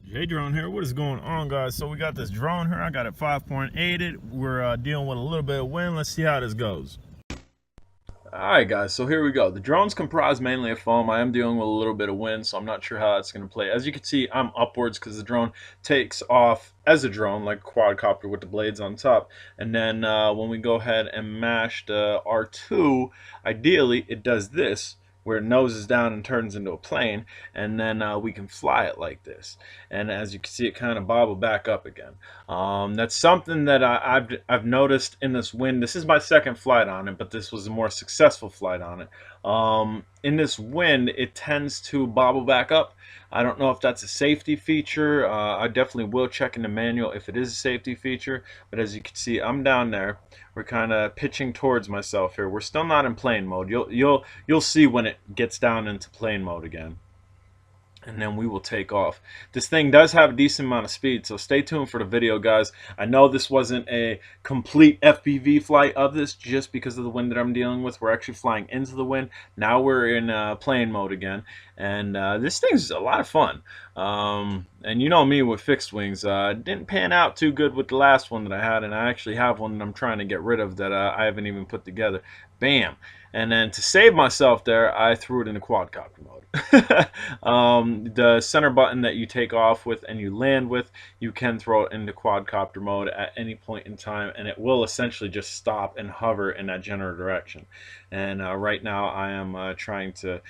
J Drone here. What is going on, guys? So we got this drone here. I got it 5.8. We're dealing with a little bit of wind. Let's see how this goes. Alright guys, so here we go. The drone's comprised mainly of foam. I am dealing with a little bit of wind, so I'm not sure how that's going to play. As you can see, I'm upwards because the drone takes off as a drone, like a quadcopter with the blades on top. And then when we go ahead and mash the R2, ideally it does this, where it noses down and turns into a plane, and then we can fly it like this. And as you can see, it kind of bobbled back up again. That's something that I've noticed in this wind. This is my second flight on it, but this was a more successful flight on it. In this wind, it tends to bobble back up. I don't know if that's a safety feature. I definitely will check in the manual if it is a safety feature. But as you can see, I'm down there. We're kind of pitching towards myself here. We're still not in plane mode. You'll see when it gets down into plane mode again. And then we will take off. This thing does have a decent amount of speed, so stay tuned for the video, guys. I know this wasn't a complete FPV flight of this just because of the wind that I'm dealing with. We're actually flying into the wind. Now we're in plane mode again, and this thing's a lot of fun. And you know me with fixed wings, didn't pan out too good with the last one that I had, and I actually have one that I'm trying to get rid of that I haven't even put together. Bam! And then to save myself there, I threw it in the quadcopter mode. The center button that you take off with and you land with, you can throw it into quadcopter mode at any point in time, and it will essentially just stop and hover in that general direction. And right now I am trying to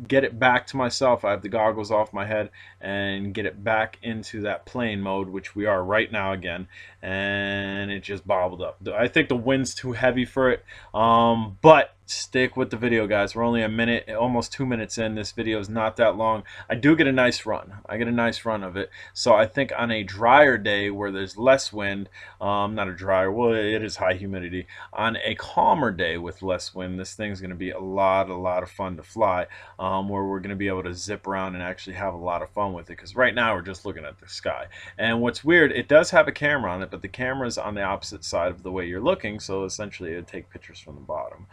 get it back to myself. I have the goggles off my head and get it back into that plane mode, which we are right now again, and it just bobbled up. I think the wind's too heavy for it, but stick with the video, guys. We're only a minute, almost 2 minutes in. This video is not that long. I do get a nice run. I get a nice run of it. So I think on a drier day where there's less wind, not a drier, well, it is high humidity. On a calmer day with less wind, this thing's going to be a lot of fun to fly, where we're going to be able to zip around and actually have a lot of fun with it. Because right now we're just looking at the sky. And what's weird, it does have a camera on it, but the camera's on the opposite side of the way you're looking. So essentially, it would take pictures from the bottom.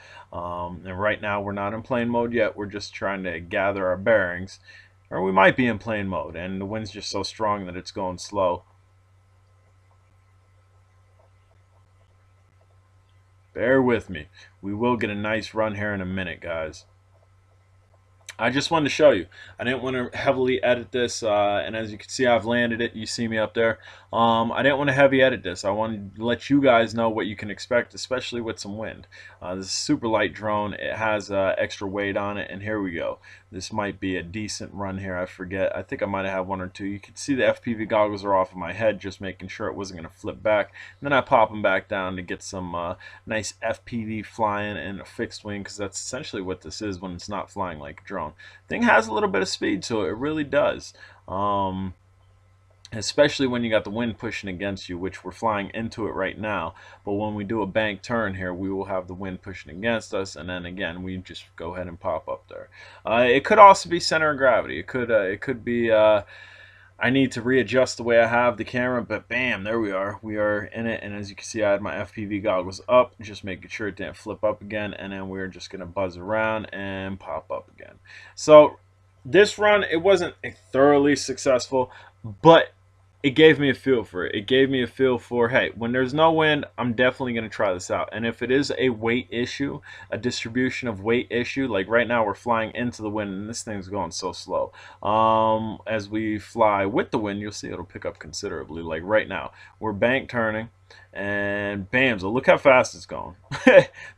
And right now we're not in plane mode yet. We're just trying to gather our bearings, or we might be in plane mode, and the wind's just so strong that it's going slow. Bear with me. We will get a nice run here in a minute, guys. I just wanted to show you. I didn't want to heavily edit this, and as you can see, I've landed it. You see me up there. I didn't want to heavy edit this. I wanted to let you guys know what you can expect, especially with some wind. This is a super light drone. It has extra weight on it, and here we go. This might be a decent run here. I forget. I think I might have had one or two. You can see the FPV goggles are off of my head, just making sure it wasn't going to flip back. And then I pop them back down to get some nice FPV flying in a fixed wing, because that's essentially what this is when it's not flying like a drone. Thing has a little bit of speed to it. It really does. Especially when you got the wind pushing against you, which we're flying into it right now. But when we do a bank turn here, we will have the wind pushing against us, and then again we just go ahead and pop up there. It could also be center of gravity. It could be I need to readjust the way I have the camera, but bam, there we are. We are in it, and as you can see, I had my FPV goggles up, just making sure it didn't flip up again, and then we're just gonna buzz around and pop up again. So this run, it wasn't thoroughly successful, but it gave me a feel for it. It gave me a feel for, hey, when there's no wind, I'm definitely going to try this out. And if it is a weight issue, a distribution of weight issue, like right now we're flying into the wind and this thing's going so slow. As we fly with the wind, you'll see it'll pick up considerably. Like right now, we're bank turning, and bam, so look how fast it's going.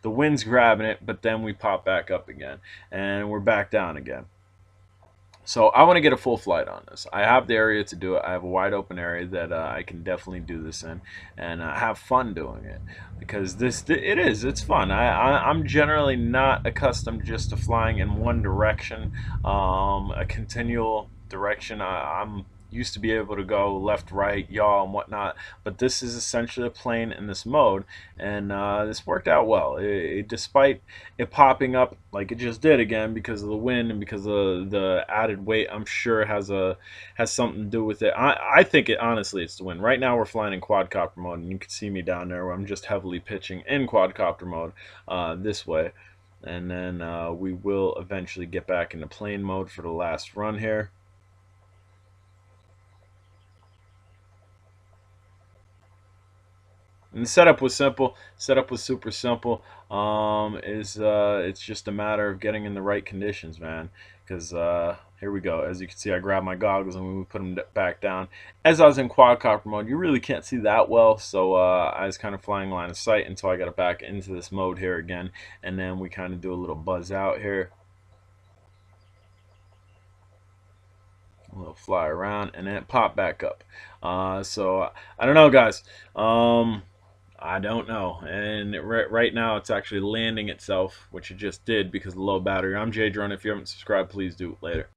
The wind's grabbing it, but then we pop back up again, and we're back down again. So I want to get a full flight on this. I have the area to do it. I have a wide open area that I can definitely do this in, and have fun doing it, because it's fun. I'm generally not accustomed just to flying in one direction, a continual direction. I'm used to be able to go left, right, yaw, and whatnot, but this is essentially a plane in this mode, and this worked out well. Despite it popping up like it just did again because of the wind and because of the added weight, I'm sure has something to do with it. I think honestly it's the wind. Right now we're flying in quadcopter mode, and you can see me down there where I'm just heavily pitching in quadcopter mode this way, and then we will eventually get back into plane mode for the last run here. And the setup was simple. Setup was super simple. It's just a matter of getting in the right conditions, man. Because here we go. As you can see, I grabbed my goggles and we put them back down. As I was in quadcopter mode, you really can't see that well, so I was kind of flying line of sight until I got it back into this mode here again, and then we kind of do a little buzz out here. A little fly around, and then it popped back up. So I don't know, guys. I don't know. And right now it's actually landing itself, which it just did because of the low battery. I'm Jay Drone. If you haven't subscribed, please do. Later.